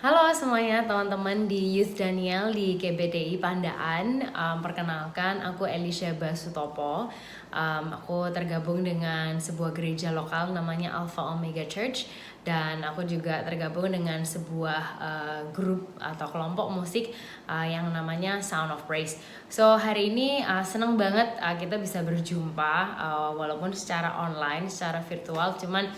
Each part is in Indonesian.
Halo semuanya teman-teman di Youth Daniel di KBTI Pandaan. Perkenalkan, aku Elisha Basutopo. Aku tergabung dengan sebuah gereja lokal namanya Alpha Omega Church. Dan aku juga tergabung dengan sebuah grup atau kelompok musik yang namanya Sound of Praise. So hari ini seneng banget kita bisa berjumpa walaupun secara online, secara virtual. Cuman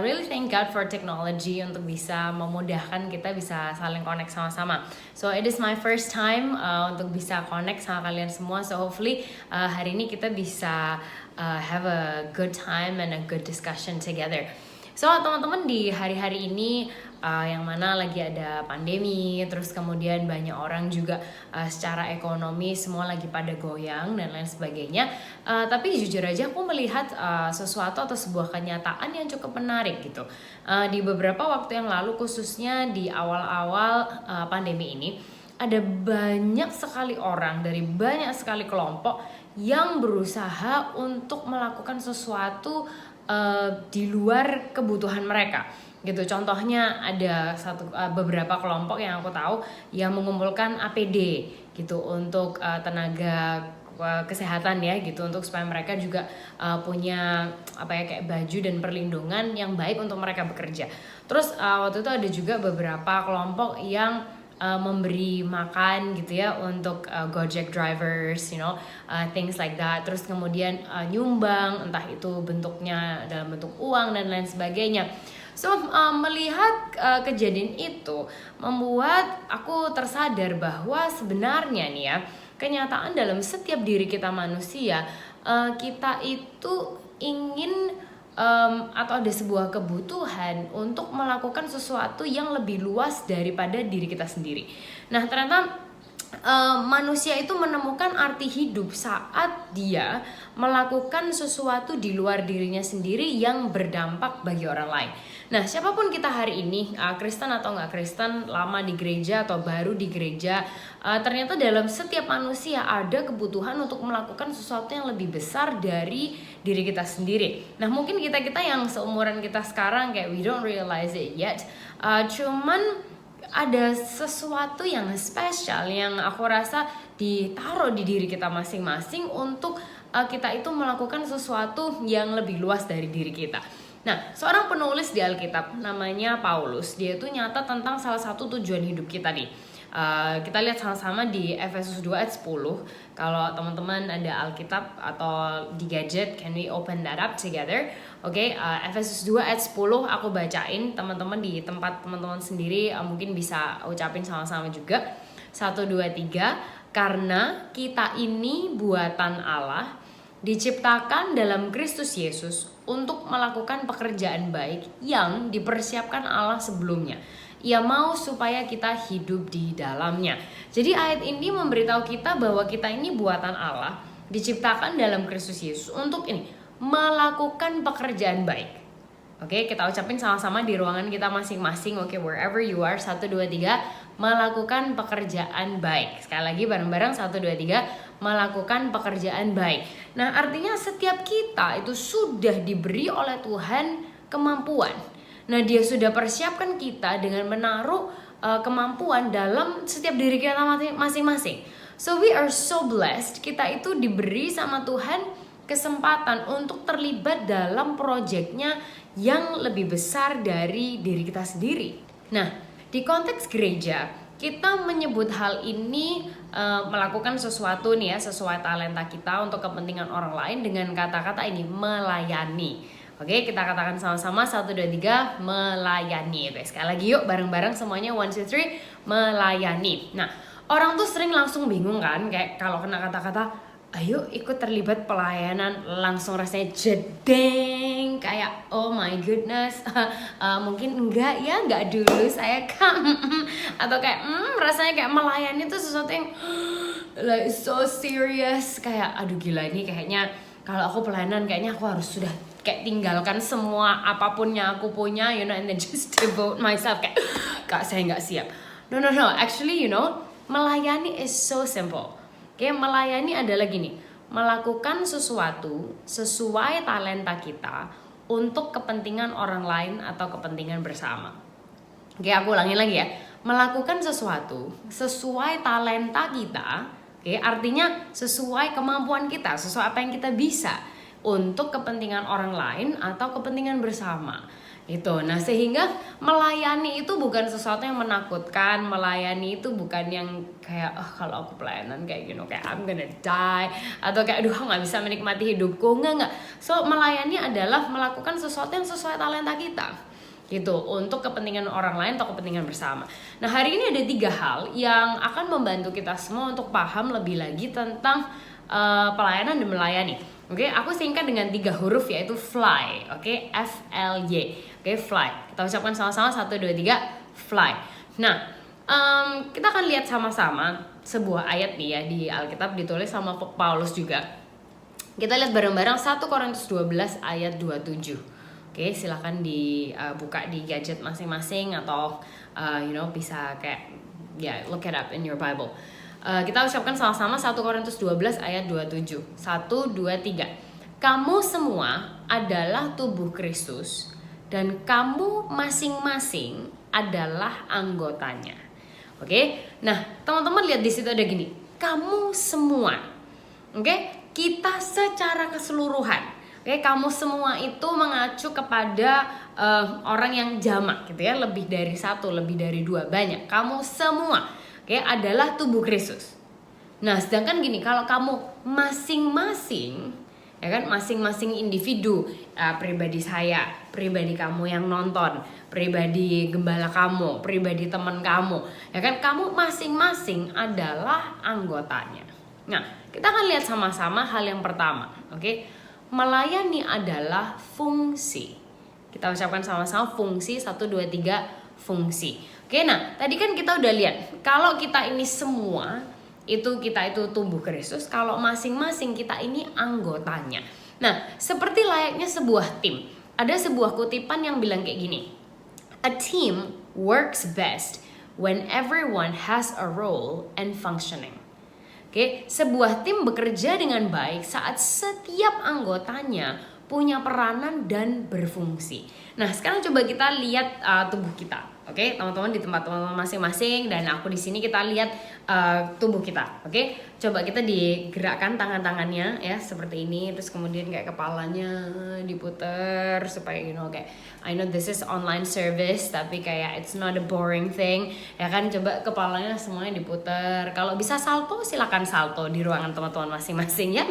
really thank God for technology untuk bisa memudahkan kita bisa saling connect sama-sama. So it is my first time untuk bisa connect sama kalian semua. So hopefully hari ini kita bisa have a good time and a good discussion together. So teman-teman, di hari-hari ini yang mana lagi ada pandemi, terus kemudian banyak orang juga secara ekonomi semua lagi pada goyang dan lain sebagainya. Tapi jujur aja aku melihat sesuatu atau sebuah kenyataan yang cukup menarik gitu. Di beberapa waktu yang lalu, khususnya di awal-awal pandemi ini, ada banyak sekali orang dari banyak sekali kelompok yang berusaha untuk melakukan sesuatu di luar kebutuhan mereka gitu. Contohnya ada beberapa kelompok yang aku tahu yang mengumpulkan APD gitu untuk tenaga kesehatan ya gitu, untuk supaya mereka juga punya kayak baju dan perlindungan yang baik untuk mereka bekerja. Terus waktu itu ada juga beberapa kelompok yang memberi makan gitu ya untuk Gojek drivers, things like that. Terus kemudian nyumbang, entah itu bentuknya dalam bentuk uang dan lain sebagainya. So melihat kejadian itu membuat aku tersadar bahwa sebenarnya nih ya, kenyataan dalam setiap diri kita manusia, kita itu ingin atau ada sebuah kebutuhan untuk melakukan sesuatu yang lebih luas daripada diri kita sendiri. Nah, ternyata manusia itu menemukan arti hidup saat dia melakukan sesuatu di luar dirinya sendiri yang berdampak bagi orang lain. Nah, siapapun kita hari ini, Kristen atau nggak Kristen, lama di gereja atau baru di gereja, ternyata dalam setiap manusia ada kebutuhan untuk melakukan sesuatu yang lebih besar dari diri kita sendiri. Nah, mungkin kita-kita yang seumuran kita sekarang kayak we don't realize it yet, cuman ada sesuatu yang spesial yang aku rasa ditaruh di diri kita masing-masing untuk kita itu melakukan sesuatu yang lebih luas dari diri kita. Nah, seorang penulis di Alkitab namanya Paulus, dia tuh nyata tentang salah satu tujuan hidup kita nih. Kita lihat sama-sama di Efesus 2 ayat 10. Kalau teman-teman ada Alkitab atau di gadget, can we open that up together? Oke, Efesus 2 ayat 10 aku bacain, teman-teman di tempat teman-teman sendiri mungkin bisa ucapin sama-sama juga. 1, 2, 3. Karena kita ini buatan Allah, diciptakan dalam Kristus Yesus untuk melakukan pekerjaan baik yang dipersiapkan Allah sebelumnya. Ia mau supaya kita hidup di dalamnya. Jadi ayat ini memberitahu kita bahwa kita ini buatan Allah, diciptakan dalam Kristus Yesus untuk melakukan pekerjaan baik. Oke, kita ucapin sama-sama di ruangan kita masing-masing. Oke, wherever you are. 1, 2, 3. Melakukan pekerjaan baik. Sekali lagi bareng-bareng. 1, 2, 3. Melakukan pekerjaan baik. Nah, artinya setiap kita itu sudah diberi oleh Tuhan kemampuan. Nah, dia sudah persiapkan kita dengan menaruh kemampuan dalam setiap diri kita masing-masing. So we are so blessed. Kita itu diberi sama Tuhan kesempatan untuk terlibat dalam proyeknya yang lebih besar dari diri kita sendiri. Nah, di konteks gereja, kita menyebut hal ini melakukan sesuatu nih ya, sesuai talenta kita untuk kepentingan orang lain dengan kata-kata ini, melayani. Oke, kita katakan sama-sama 1, 2, 3, melayani. Oke, sekali lagi yuk bareng-bareng semuanya 1, 2, 3, melayani. Nah, orang tuh sering langsung bingung kan, kayak kalau kena kata-kata ayo ikut terlibat pelayanan, langsung rasanya jedeng, kayak oh my goodness, mungkin enggak dulu saya atau kayak rasanya kayak melayani itu sesuatu yang like so serious, kayak aduh gila ini kayaknya kalau aku pelayanan kayaknya aku harus sudah kayak tinggalkan semua apapun yang aku punya, and then just devote myself, kayak kak saya nggak siap. No, actually melayani is so simple. Oke, melayani adalah gini, melakukan sesuatu sesuai talenta kita untuk kepentingan orang lain atau kepentingan bersama. Oke, aku ulangin lagi ya. melakukan sesuatu sesuai talenta kita, oke, artinya sesuai kemampuan kita, sesuai apa yang kita bisa untuk kepentingan orang lain atau kepentingan bersama. Itu. Nah, sehingga melayani itu bukan sesuatu yang menakutkan, melayani itu bukan yang kayak kalau aku pelayanan kayak kayak I'm gonna die, atau kayak aduh nggak bisa menikmati hidupku, enggak. So, melayani adalah melakukan sesuatu yang sesuai talenta kita. Gitu, untuk kepentingan orang lain atau kepentingan bersama. Nah, hari ini ada 3 hal yang akan membantu kita semua untuk paham lebih lagi tentang pelayanan dan melayani. Oke, aku singkat dengan 3 huruf yaitu fly. Oke, F-L-Y. Oke, fly. Kita ucapkan sama-sama 1, 2, 3, fly. Nah, kita akan lihat sama-sama sebuah ayat nih ya di Alkitab, ditulis sama Paulus juga. Kita lihat bareng-bareng 1 Korintus 12 ayat 27. Oke, silakan dibuka di gadget masing-masing atau bisa kayak look it up in your Bible. Kita ucapkan sama-sama 1 Korintus 12 ayat 27. 1, 2, 3. Kamu semua adalah tubuh Kristus dan kamu masing-masing adalah anggotanya. Oke? Nah, teman-teman lihat di situ ada gini. Kamu semua. Oke? Kita secara keseluruhan. Oke, kamu semua itu mengacu kepada orang yang jamak gitu ya, lebih dari 1, lebih dari 2, banyak. Kamu semua, oke, adalah tubuh Kristus. Nah, sedangkan gini, kalau kamu masing-masing, ya kan, masing-masing individu, pribadi saya, pribadi kamu yang nonton, pribadi gembala kamu, pribadi teman kamu, ya kan, kamu masing-masing adalah anggotanya. Nah, kita akan lihat sama-sama hal yang pertama, oke? Melayani adalah fungsi. Kita ucapkan sama-sama fungsi, 1, 2, 3, fungsi. Oke, nah tadi kan kita udah lihat kalau kita ini semua kita itu tubuh Kristus, kalau masing-masing kita ini anggotanya. Nah, seperti layaknya sebuah tim. Ada sebuah kutipan yang bilang kayak gini. A team works best when everyone has a role and functioning. Oke, sebuah tim bekerja dengan baik saat setiap anggotanya punya peranan dan berfungsi. Nah, sekarang coba kita lihat tubuh kita. Oke, teman-teman di tempat teman-teman masing-masing dan aku di sini kita lihat tubuh kita. Oke, coba kita digerakkan tangan-tangannya ya seperti ini, terus kemudian kayak kepalanya diputer supaya kayak I know this is online service tapi kayak it's not a boring thing ya kan. Coba kepalanya semuanya diputer. Kalau bisa salto silakan salto di ruangan teman-teman masing-masing ya.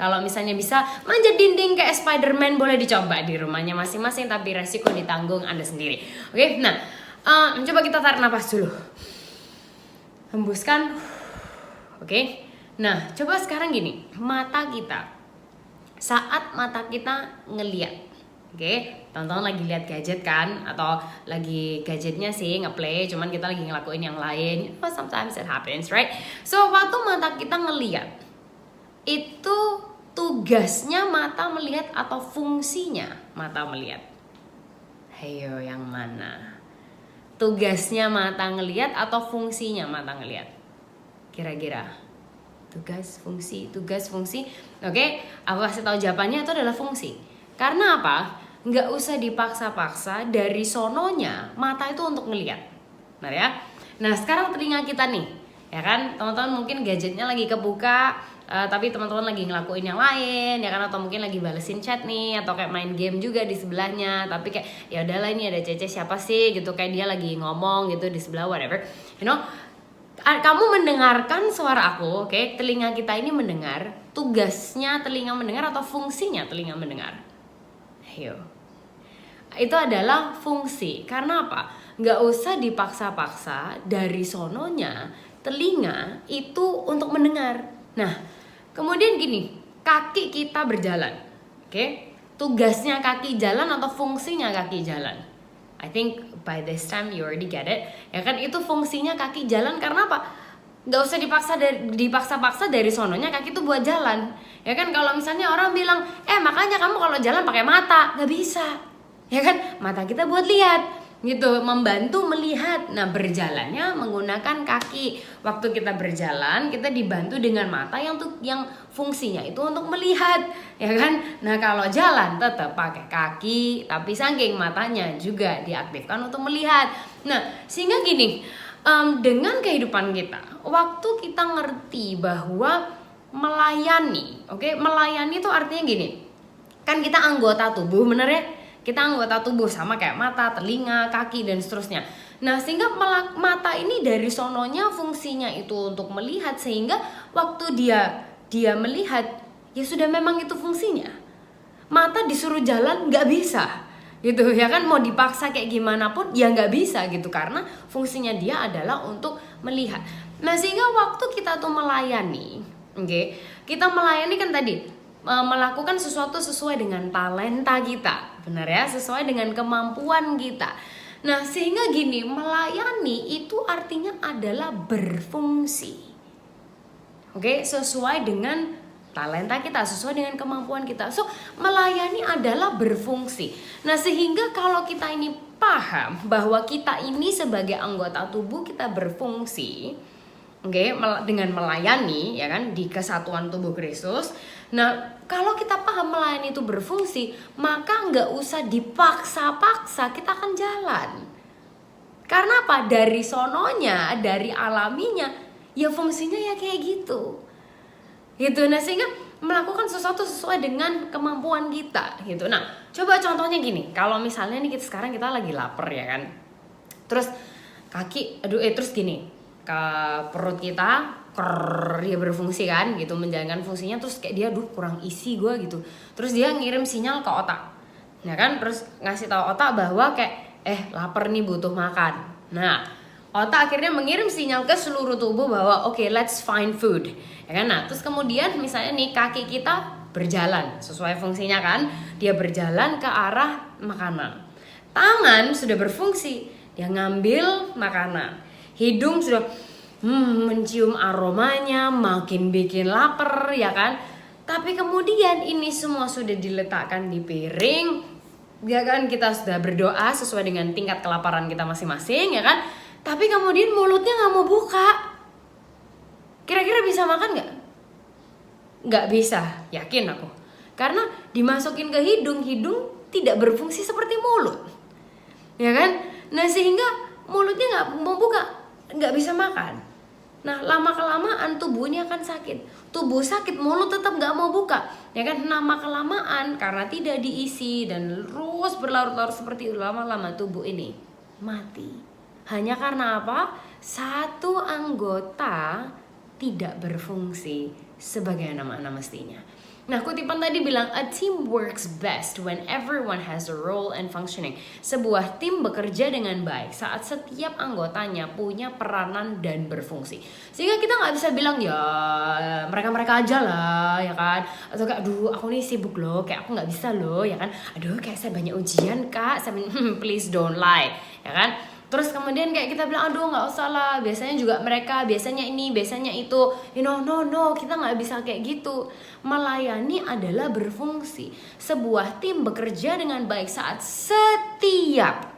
Kalau misalnya bisa manjat dinding kayak Spider-Man boleh dicoba di rumahnya masing-masing, tapi resiko ditanggung Anda sendiri. Oke, nah coba kita tarik napas dulu, hembuskan. Oke, nah coba sekarang gini, mata kita, saat mata kita ngeliat, oke, teman-teman lagi lihat gadget kan, atau lagi gadgetnya sih ngeplay, cuman kita lagi ngelakuin yang lain. Sometimes it happens, right? So waktu mata kita ngeliat, itu tugasnya mata melihat atau fungsinya mata melihat? Hayo, yang mana? Tugasnya mata ngelihat atau fungsinya mata ngelihat? Kira-kira tugas fungsi. Oke, aku kasih tahu jawabannya, itu adalah fungsi. Karena apa? Nggak usah dipaksa-paksa, dari sononya mata itu untuk ngelihat. Benar ya? Nah, sekarang telinga kita nih, ya kan, teman-teman mungkin gadgetnya lagi kebuka, tapi teman-teman lagi ngelakuin yang lain ya kan, atau mungkin lagi balesin chat nih, atau kayak main game juga di sebelahnya, tapi kayak ya udahlah ini ada Cece siapa sih gitu, kayak dia lagi ngomong gitu di sebelah, whatever, kamu mendengarkan suara aku, oke? Telinga kita ini mendengar. Tugasnya telinga mendengar atau fungsinya telinga mendengar? Ayo, itu adalah fungsi. Karena apa? Nggak usah dipaksa-paksa, dari sononya telinga itu untuk mendengar. Nah, kemudian gini, kaki kita berjalan, oke? Tugasnya kaki jalan atau fungsinya kaki jalan? I think by this time you already get it, ya kan, itu fungsinya kaki jalan. Karena apa? Nggak usah dipaksa-paksa, dari sononya kaki itu buat jalan, ya kan. Kalau misalnya orang bilang, makanya kamu kalau jalan pakai mata, nggak bisa, ya kan. Mata kita buat lihat, gitu, membantu melihat. Nah, berjalannya menggunakan kaki. Waktu kita berjalan, kita dibantu dengan mata yang fungsinya itu untuk melihat, ya kan? Nah, kalau jalan tetap pakai kaki, tapi saking matanya juga diaktifkan untuk melihat. Nah, sehingga gini, dengan kehidupan kita, waktu kita ngerti bahwa melayani, oke, melayani itu artinya gini, kan kita anggota tubuh, bener ya? Kita anggota tubuh sama kayak mata, telinga, kaki, dan seterusnya. Nah, sehingga mata ini dari sononya fungsinya itu untuk melihat, sehingga waktu dia melihat, ya sudah memang itu fungsinya. Mata disuruh jalan nggak bisa, gitu ya kan, mau dipaksa kayak gimana pun ya nggak bisa gitu, karena fungsinya dia adalah untuk melihat. Nah, sehingga waktu kita tuh melayani, oke, kita melayani kan tadi melakukan sesuatu sesuai dengan talenta kita, benar ya, sesuai dengan kemampuan kita. Nah, sehingga gini, melayani itu artinya adalah berfungsi, oke, sesuai dengan talenta kita, sesuai dengan kemampuan kita. So, melayani adalah berfungsi. Nah, sehingga kalau kita ini paham bahwa kita ini sebagai anggota tubuh kita berfungsi, oke, dengan melayani, ya kan, di kesatuan tubuh Kristus. Nah, kalau kita paham melayani itu berfungsi, maka nggak usah dipaksa-paksa, kita akan jalan. Karena apa? Dari sononya, dari alaminya, ya fungsinya ya kayak gitu. Gitu. Nah, sehingga melakukan sesuatu sesuai dengan kemampuan kita, gitu. Nah, coba contohnya gini, kalau misalnya nih sekarang kita lagi lapar, ya kan, terus kaki, terus gini, ke perut kita dia berfungsi kan, gitu, menjalankan fungsinya, terus kayak dia kurang isi gue gitu, terus dia ngirim sinyal ke otak, ya kan, terus ngasih tahu otak bahwa kayak lapar nih, butuh makan. Nah, otak akhirnya mengirim sinyal ke seluruh tubuh bahwa oke, let's find food, ya kan. Nah, terus kemudian misalnya nih kaki kita berjalan sesuai fungsinya kan, dia berjalan ke arah makanan. Tangan sudah berfungsi, dia ngambil makanan. Hidung sudah mencium aromanya, makin bikin lapar, ya kan. Tapi kemudian ini semua sudah diletakkan di piring, ya kan, kita sudah berdoa sesuai dengan tingkat kelaparan kita masing-masing, ya kan. Tapi kemudian mulutnya nggak mau buka. Kira-kira bisa makan nggak? Nggak bisa, yakin aku. Karena dimasukin ke hidung tidak berfungsi seperti mulut, ya kan. Nah, sehingga mulutnya nggak mau buka, nggak bisa makan. Nah, lama-kelamaan tubuh ini akan sakit. Tubuh sakit, mulut tetap nggak mau buka, ya kan. Lama-kelamaan karena tidak diisi dan terus berlarut-larut seperti itu, lama-lama tubuh ini mati. Hanya karena apa? Satu anggota tidak berfungsi sebagaimana mestinya. Nah, kutipan tadi bilang, a team works best when everyone has a role and functioning. Sebuah tim bekerja dengan baik saat setiap anggotanya punya peranan dan berfungsi. Sehingga kita nggak bisa bilang, ya mereka-mereka aja lah, ya kan. Atau kayak, aduh aku nih sibuk loh, kayak aku nggak bisa loh, ya kan. Aduh kayak saya banyak ujian kak, please don't lie, ya kan. Terus kemudian kayak kita bilang, aduh nggak usah lah, biasanya juga mereka, biasanya ini, biasanya itu. No, kita nggak bisa kayak gitu. Melayani adalah berfungsi. Sebuah tim bekerja dengan baik saat setiap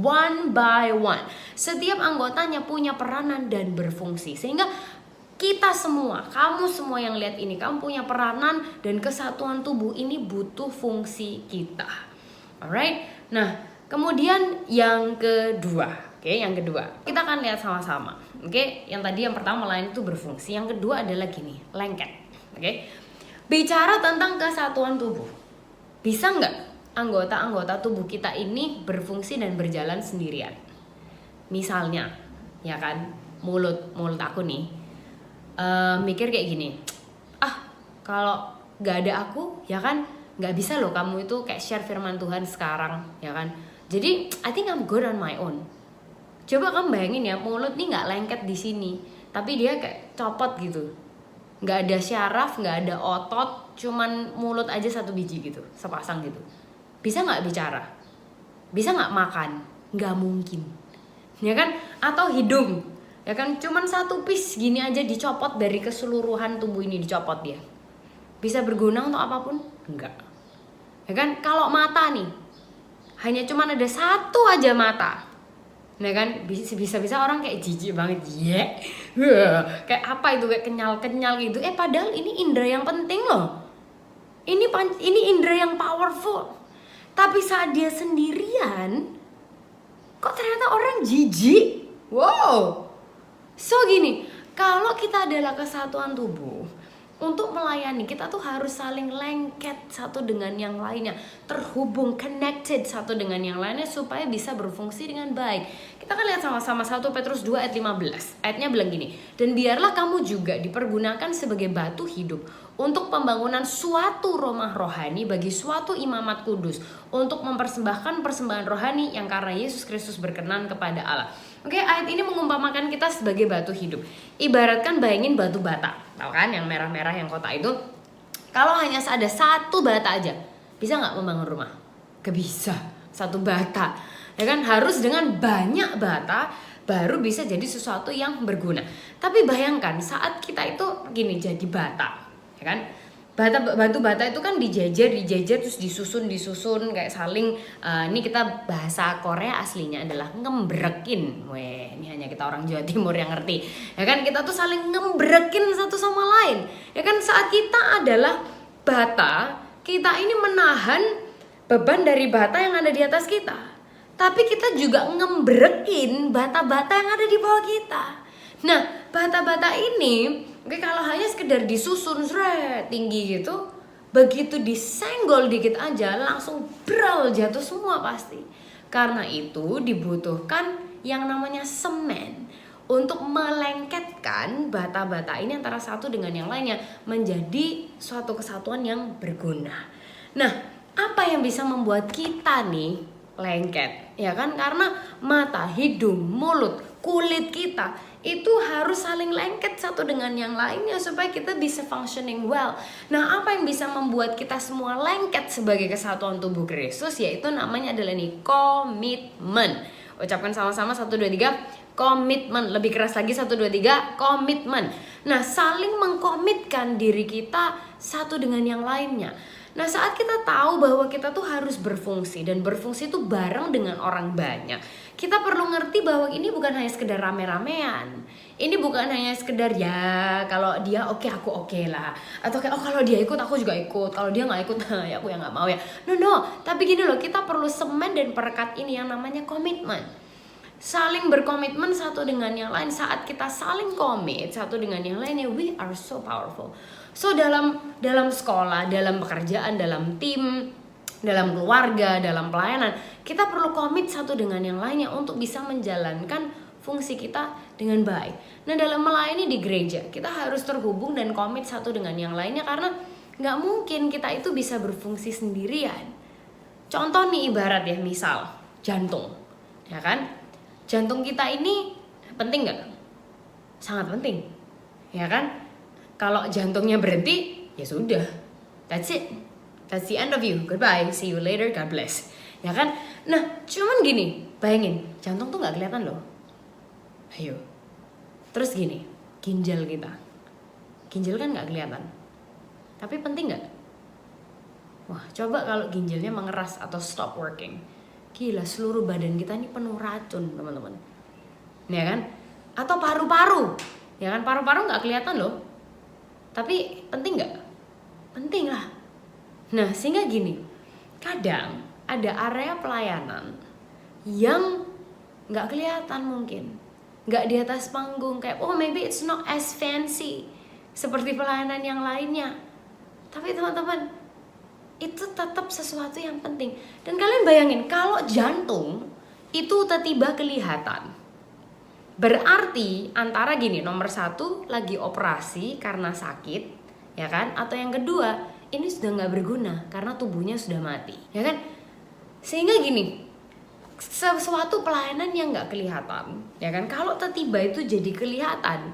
one by one, setiap anggotanya punya peranan dan berfungsi. Sehingga kita semua, kamu semua yang lihat ini, kamu punya peranan dan kesatuan tubuh ini butuh fungsi kita. Alright, nah kemudian yang kedua, yang kedua kita akan lihat sama-sama. Yang tadi yang pertama melayani itu berfungsi, yang kedua adalah gini, lengket. Bicara tentang kesatuan tubuh, bisa nggak anggota-anggota tubuh kita ini berfungsi dan berjalan sendirian? Misalnya, ya kan, mulut aku nih mikir kayak gini, kalau nggak ada aku, ya kan, nggak bisa loh kamu itu kayak share firman Tuhan sekarang, ya kan. Jadi I think I'm good on my own. Coba kamu bayangin ya, mulut nih nggak lengket di sini, tapi dia kayak copot gitu, nggak ada syaraf, nggak ada otot, cuman mulut aja satu biji gitu, sepasang gitu. Bisa nggak bicara? Bisa nggak makan? Nggak mungkin, ya kan? Atau hidung, ya kan, cuman satu piece gini aja dicopot dari keseluruhan tubuh ini, dicopot dia. Bisa berguna untuk apapun? Enggak, ya kan? Kalau mata nih, hanya cuman ada satu aja mata. Nah kan bisa-bisa orang kayak jijik banget, kayak apa itu, kayak kenyal-kenyal gitu. Padahal ini indera yang penting loh. Ini indera yang powerful. Tapi saat dia sendirian, kok ternyata orang jijik. Wow. So gini, kalau kita adalah kesatuan tubuh, untuk melayani kita tuh harus saling lengket satu dengan yang lainnya, terhubung, connected satu dengan yang lainnya supaya bisa berfungsi dengan baik. Kita kan lihat sama-sama 1 Petrus 2 ayat 15. Ayatnya bilang gini, dan biarlah kamu juga dipergunakan sebagai batu hidup untuk pembangunan suatu rumah rohani bagi suatu imamat kudus, untuk mempersembahkan persembahan rohani yang karena Yesus Kristus berkenan kepada Allah. Oke, ayat ini mengumpamakan kita sebagai batu hidup. Ibaratkan bayangin batu bata, tahu kan yang merah-merah yang kotak itu. Kalau hanya ada satu bata aja, bisa nggak membangun rumah? Gak bisa, satu bata. Ya kan, harus dengan banyak bata baru bisa jadi sesuatu yang berguna. Tapi bayangkan saat kita itu gini jadi bata, ya kan? Batu bata itu kan dijejer terus disusun kayak saling ini kita bahasa Korea aslinya adalah ngembrekin. Ini hanya kita orang Jawa Timur yang ngerti. Ya kan, kita tuh saling ngembrekin satu sama lain. Ya kan, saat kita adalah bata, kita ini menahan beban dari bata yang ada di atas kita. Tapi kita juga ngembrekin bata-bata yang ada di bawah kita. Nah, bata-bata ini kalau hanya sekedar disusun tinggi gitu, begitu disenggol dikit aja langsung bral jatuh semua pasti. Karena itu dibutuhkan yang namanya semen untuk melengketkan bata-bata ini antara satu dengan yang lainnya menjadi suatu kesatuan yang berguna. Nah, apa yang bisa membuat kita nih lengket? Ya kan, karena mata, hidung, mulut, kulit kita itu harus saling lengket satu dengan yang lainnya supaya kita bisa functioning well. Nah, apa yang bisa membuat kita semua lengket sebagai kesatuan tubuh Kristus? Yaitu namanya adalah nih komitmen. Ucapkan sama-sama 1, 2, 3, komitmen. Lebih keras lagi 1, 2, 3, komitmen. Nah, saling mengkomitkan diri kita satu dengan yang lainnya. Nah, saat kita tahu bahwa kita tuh harus berfungsi dan berfungsi itu bareng dengan orang banyak, kita perlu ngerti bahwa ini bukan hanya sekedar rame-ramean. Ini bukan hanya sekedar ya kalau dia oke aku oke lah, atau kayak kalau dia ikut aku juga ikut, kalau dia nggak ikut ya aku yang nggak mau ya. No, tapi gini loh, kita perlu semen dan perekat ini yang namanya komitmen. Saling berkomitmen satu dengan yang lain. Saat kita saling komit satu dengan yang lainnya, we are so powerful. So dalam sekolah, dalam pekerjaan, dalam tim, dalam keluarga, dalam pelayanan, kita perlu komit satu dengan yang lainnya untuk bisa menjalankan fungsi kita dengan baik. Nah, dalam melayani di gereja, kita harus terhubung dan komit satu dengan yang lainnya karena nggak mungkin kita itu bisa berfungsi sendirian. Contoh nih, ibarat ya, misal jantung, ya kan? Jantung kita ini penting nggak? Sangat penting, ya kan? Kalau jantungnya berhenti, ya sudah, that's it, that's the end of you, goodbye, see you later, God bless, ya kan? Nah, cuman gini, bayangin, jantung tuh nggak kelihatan loh. Ayo, terus gini, ginjal kita, ginjal kan nggak kelihatan, tapi penting nggak? Wah, coba kalau ginjalnya mengeras atau stop working, gila, seluruh badan kita ini penuh racun, teman-teman, ya kan? Atau paru-paru, ya kan, paru-paru nggak kelihatan loh, tapi penting nggak? Penting lah. Nah, sehingga gini, kadang ada area pelayanan yang nggak kelihatan mungkin, nggak di atas panggung, kayak maybe it's not as fancy seperti pelayanan yang lainnya, tapi teman-teman itu tetap sesuatu yang penting. Dan kalian bayangin kalau jantung itu tiba-tiba kelihatan, berarti antara gini, nomor 1 lagi operasi karena sakit, ya kan? Atau yang kedua, ini sudah nggak berguna karena tubuhnya sudah mati, ya kan? Sehingga gini, sesuatu pelayanan yang nggak kelihatan, ya kan? Kalau tiba-tiba itu jadi kelihatan,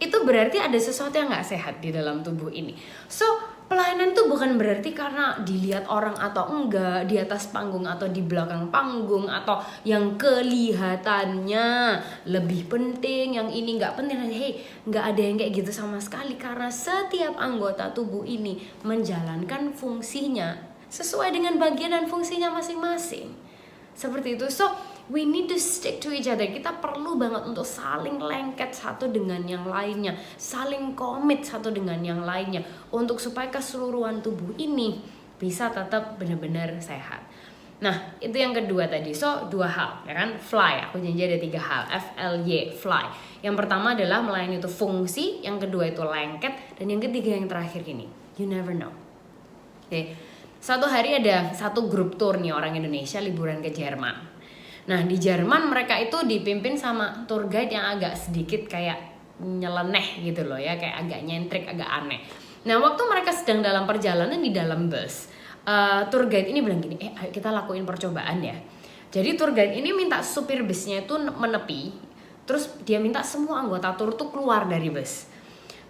itu berarti ada sesuatu yang nggak sehat di dalam tubuh ini. So, pelayanan itu bukan berarti karena dilihat orang atau enggak, di atas panggung atau di belakang panggung, atau yang kelihatannya lebih penting, yang ini nggak penting. Hey, nggak ada yang kayak gitu sama sekali, karena setiap anggota tubuh ini menjalankan fungsinya sesuai dengan bagian dan fungsinya masing-masing. Seperti itu. So we need to stick to each other. Kita perlu banget untuk saling lengket satu dengan yang lainnya, saling komit satu dengan yang lainnya, untuk supaya keseluruhan tubuh ini bisa tetap benar-benar sehat. Nah, itu yang kedua tadi. So, 2 hal, ya kan? Fly, aku janji ada 3 hal. FLY, fly. Yang pertama adalah melayani itu fungsi, yang kedua itu lengket, dan yang ketiga yang terakhir gini, you never know. Oke. Suatu hari ada satu grup tour nih orang Indonesia liburan ke Jerman. Nah, di Jerman mereka itu dipimpin sama tour guide yang agak sedikit kayak nyeleneh gitu loh ya, kayak agak nyentrik, agak aneh. Nah, waktu mereka sedang dalam perjalanan di dalam bus, tour guide ini bilang gini, ayo kita lakuin percobaan ya. Jadi tour guide ini minta supir busnya itu menepi, terus dia minta semua anggota tour tuh keluar dari bus,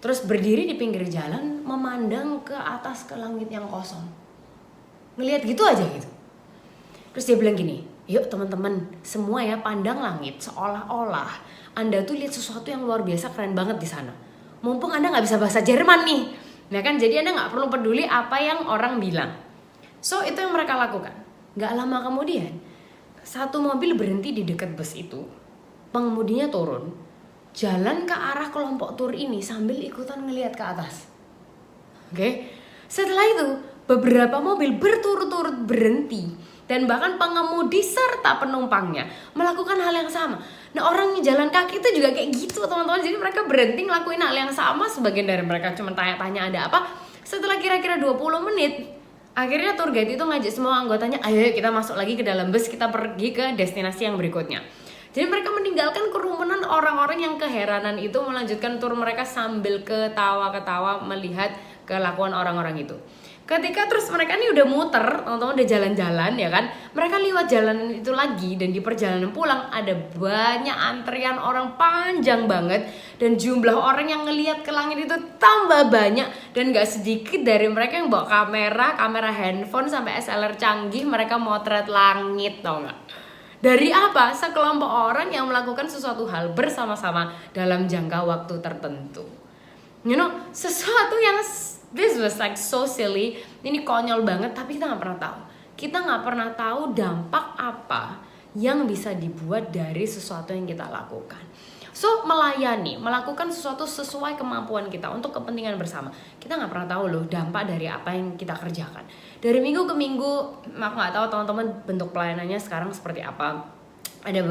terus berdiri di pinggir jalan memandang ke atas ke langit yang kosong, ngelihat gitu aja gitu. Terus dia bilang gini, yuk teman-teman semua ya, pandang langit seolah-olah Anda tuh lihat sesuatu yang luar biasa keren banget di sana. Mumpung Anda nggak bisa bahasa Jerman nih, nah kan, jadi Anda nggak perlu peduli apa yang orang bilang. So itu yang mereka lakukan. Gak lama kemudian satu mobil berhenti di dekat bus itu, pengemudinya turun, jalan ke arah kelompok tur ini sambil ikutan ngelihat ke atas. Oke. Setelah itu beberapa mobil berturut-turut berhenti, dan bahkan pengemudi serta penumpangnya melakukan hal yang sama. Nah, orang yang jalan kaki itu juga kayak gitu teman-teman. Jadi mereka berhenti ngelakuin hal yang sama. Sebagian dari mereka cuma tanya-tanya ada apa. Setelah kira-kira 20 menit, akhirnya tour guide itu ngajak semua anggotanya, ayo kita masuk lagi ke dalam bus, kita pergi ke destinasi yang berikutnya. Jadi mereka meninggalkan kerumunan orang-orang yang keheranan itu, melanjutkan tour mereka sambil ketawa-ketawa melihat kelakuan orang-orang itu. Ketika terus mereka ini udah muter, teman-teman udah jalan-jalan ya kan, mereka lewat jalanan itu lagi, dan di perjalanan pulang ada banyak antrian orang panjang banget, dan jumlah orang yang ngelihat ke langit itu tambah banyak, dan gak sedikit dari mereka yang bawa kamera handphone sampai SLR canggih, mereka motret langit, tau gak? Dari apa? Sekelompok orang yang melakukan sesuatu hal bersama-sama dalam jangka waktu tertentu. You know, sesuatu yang this was like so silly, ini konyol banget, tapi kita nggak pernah tahu. Kita nggak pernah tahu dampak apa yang bisa dibuat dari sesuatu yang kita lakukan. So melayani, melakukan sesuatu sesuai kemampuan kita untuk kepentingan bersama. Kita nggak pernah tahu loh dampak dari apa yang kita kerjakan. Dari minggu ke minggu, aku nggak tahu teman-teman bentuk pelayanannya sekarang seperti apa. Ada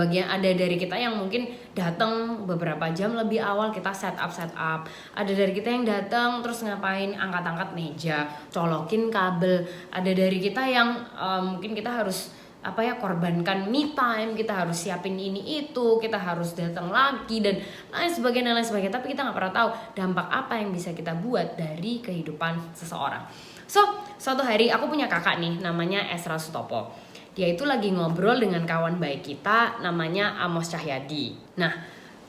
dari kita yang mungkin datang beberapa jam lebih awal, kita set up. Ada dari kita yang datang terus ngapain, angkat-angkat meja, colokin kabel. Ada dari kita yang mungkin kita harus korbankan me time, kita harus siapin ini itu, kita harus datang lagi dan lain sebagainya. Tapi kita nggak pernah tahu dampak apa yang bisa kita buat dari kehidupan seseorang. So suatu hari aku punya kakak nih, namanya Esra Sutopo. Dia itu lagi ngobrol dengan kawan baik kita namanya Amos Cahyadi. Nah,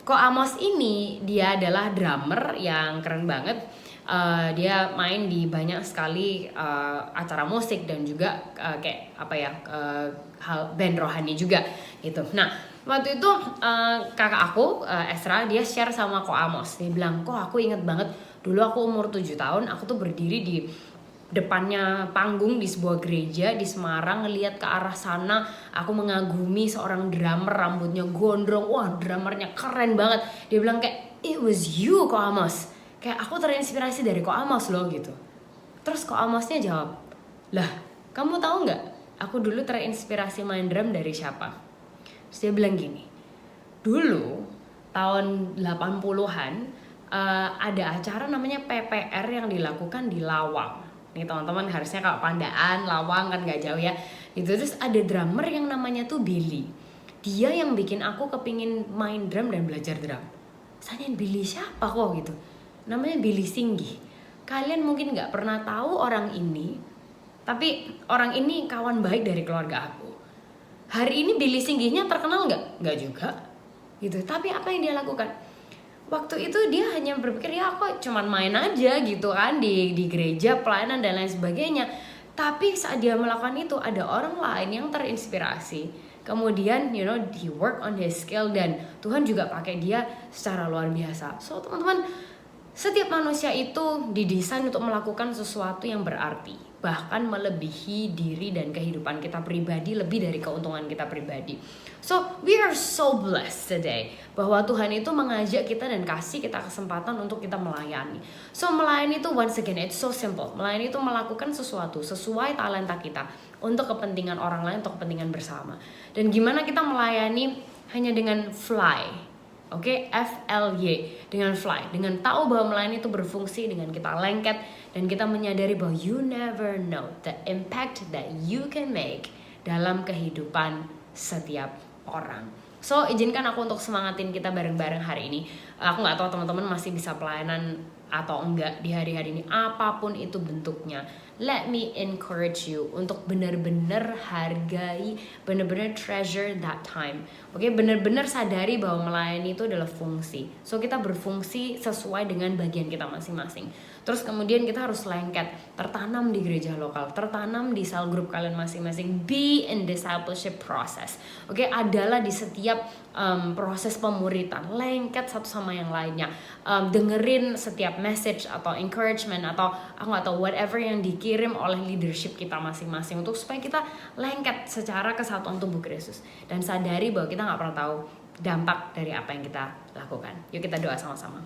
kok Amos ini dia adalah drummer yang keren banget. Dia main di banyak sekali acara musik dan juga hal band rohani juga gitu. Nah, waktu itu kakak aku Esra, dia share sama Ko Amos. Dia bilang, kok aku inget banget dulu aku umur 7 tahun, aku tuh berdiri di depannya panggung di sebuah gereja di Semarang, ngelihat ke arah sana, aku mengagumi seorang drummer, rambutnya gondrong, wah drummernya keren banget. Dia bilang kayak, it was you Ko Amos, kayak aku terinspirasi dari Ko Amos loh gitu. Terus Ko Amosnya jawab, lah kamu tahu nggak aku dulu terinspirasi main drum dari siapa? Terus dia bilang gini, dulu tahun 80-an ada acara namanya PPR yang dilakukan di Lawang. Nih teman-teman, harusnya kalau Pandaan, Lawang kan gak jauh ya gitu. Terus ada drummer yang namanya tuh Billy. Dia yang bikin aku kepingin main drum dan belajar drum. Tanyain Billy siapa kok gitu. Namanya Billy Singgih. Kalian mungkin gak pernah tahu orang ini, tapi orang ini kawan baik dari keluarga aku. Hari ini Billy Singgihnya terkenal gak? Gak juga gitu. Tapi apa yang dia lakukan? Waktu itu dia hanya berpikir, ya aku cuman main aja gitu kan di gereja, pelayanan dan lain sebagainya. Tapi saat dia melakukan itu, ada orang lain yang terinspirasi. Kemudian he work on his skill, dan Tuhan juga pakai dia secara luar biasa. So teman-teman, setiap manusia itu didesain untuk melakukan sesuatu yang berarti. bahkan melebihi diri dan kehidupan kita pribadi, lebih dari keuntungan kita pribadi. So we are so blessed today bahwa Tuhan itu mengajak kita dan kasih kita kesempatan untuk kita melayani. So melayani itu once again it's so simple. Melayani itu melakukan sesuatu sesuai talenta kita untuk kepentingan orang lain, untuk kepentingan bersama. Dan gimana kita melayani hanya dengan fly. Oke, FLY, dengan fly, dengan tahu bahwa melayani itu berfungsi, dengan kita lengket dan kita menyadari bahwa you never know the impact that you can make dalam kehidupan setiap orang. So izinkan aku untuk semangatin kita bareng-bareng hari ini. Aku nggak tahu teman-teman masih bisa pelayanan atau enggak di hari-hari ini, apapun itu bentuknya. Let me encourage you untuk benar-benar hargai, benar-benar treasure that time. Oke, benar-benar sadari bahwa melayani itu adalah fungsi. So kita berfungsi sesuai dengan bagian kita masing-masing. Terus kemudian kita harus lengket, tertanam di gereja lokal, tertanam di cell group kalian masing-masing. Be in discipleship process. Oke, adalah di setiap proses pemuritan, lengket satu sama yang lainnya. Dengerin setiap message atau encouragement atau aku nggak tahu whatever yang dikirim oleh leadership kita masing-masing untuk supaya kita lengket secara kesatuan tubuh Kristus dan sadari bahwa kita nggak pernah tahu dampak dari apa yang kita lakukan. Yuk kita doa sama-sama.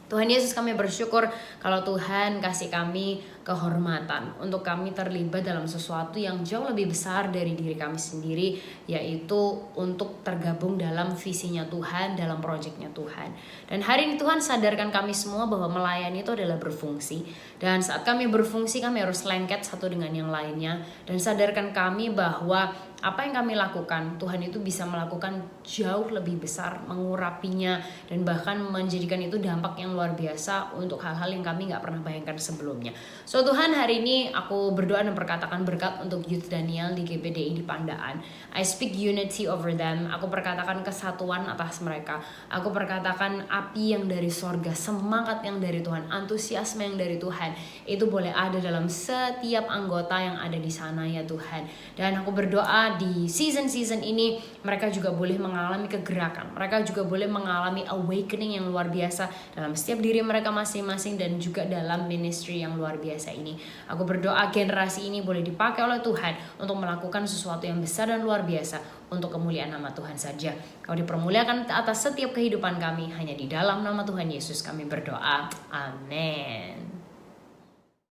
Tuhan Yesus, kami bersyukur kalau Tuhan kasih kami kehormatan untuk kami terlibat dalam sesuatu yang jauh lebih besar dari diri kami sendiri, yaitu untuk tergabung dalam visinya Tuhan, dalam proyeknya Tuhan. Dan hari ini Tuhan sadarkan kami semua bahwa melayani itu adalah berfungsi, dan saat kami berfungsi kami harus lengket satu dengan yang lainnya, dan sadarkan kami bahwa apa yang kami lakukan, Tuhan itu bisa melakukan jauh lebih besar, mengurapinya, dan bahkan menjadikan itu dampak yang luar biasa untuk hal-hal yang kami gak pernah bayangkan sebelumnya. So Tuhan, hari ini aku berdoa dan perkatakan berkat untuk Youth Daniel di GBDI di Pandaan. I speak unity over them. Aku perkatakan kesatuan atas mereka. Aku perkatakan api yang dari sorga, semangat yang dari Tuhan, antusiasme yang dari Tuhan, itu boleh ada dalam setiap anggota yang ada di sana ya Tuhan. Dan aku berdoa di season-season ini mereka juga boleh mengalami kegerakan, mereka juga boleh mengalami awakening yang luar biasa dalam setiap diri mereka masing-masing dan juga dalam ministry yang luar biasa ini. Aku berdoa generasi ini boleh dipakai oleh Tuhan untuk melakukan sesuatu yang besar dan luar biasa untuk kemuliaan nama Tuhan saja. Kau dipermuliakan atas setiap kehidupan kami, hanya di dalam nama Tuhan Yesus kami berdoa. Amin.